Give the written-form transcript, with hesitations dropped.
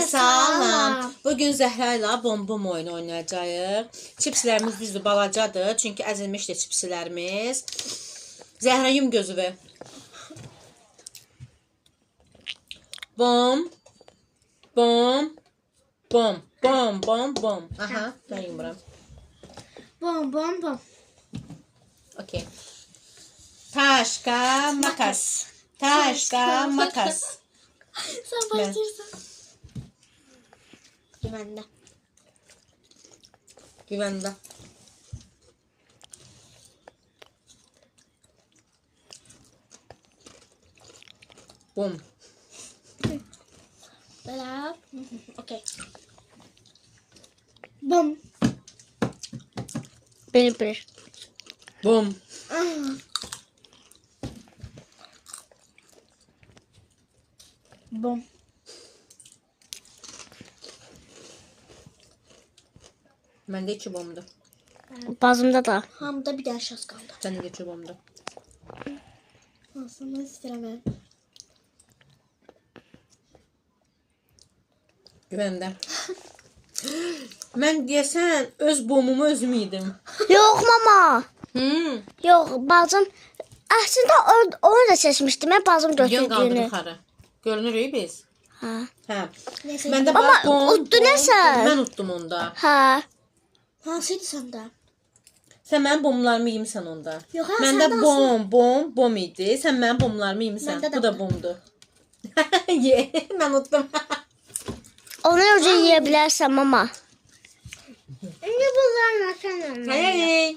salam. Bugün Zəhra ilə bombom oyunu oynayacağıq. Çipslərimiz düzdür balacadır. Çünki əzilmişdir çipslərimiz. Zəhra yum gözünü. Bom. Bom. Bom. Bom. Bom. Bom. Aha. Ben yumuram. Bom bom bom. Okey. Taşka makas. Taşka makas. Sen başlıyorsun. Güvende. Güvende. Bom. Bela. Okey. Bom. Beni bir. Bom. Bom. Məndə 2 bomdur. Bazımda da. Hamda bir dənə şans qaldı. Səndə 2 bomdur. Aslında istəyirəm mən. Güvəndə. Mən deyəsən öz bomumu özüm yedim. Yok mama. Yok bazım. Aslında onu da seçmiştim. Ben bazım Yan qaldı götürdüğünü. yuxarı. Görünürük biz. Ha. Hə. Neyse. Məndə Ama bax bom. utdu nə sən? Mən utdum onda. Ha. Hansıydı səndə? Sən mənim bomlarımı yemisən onda. Yox, ha, Məndə səndə bom idi. Sən mənim bomlarımı yemisən. Məndə də Bu da bomdur. Ye, mən utdum. Onu önce yiyebilirsen mama. Ne bunlar nasıl? Hey.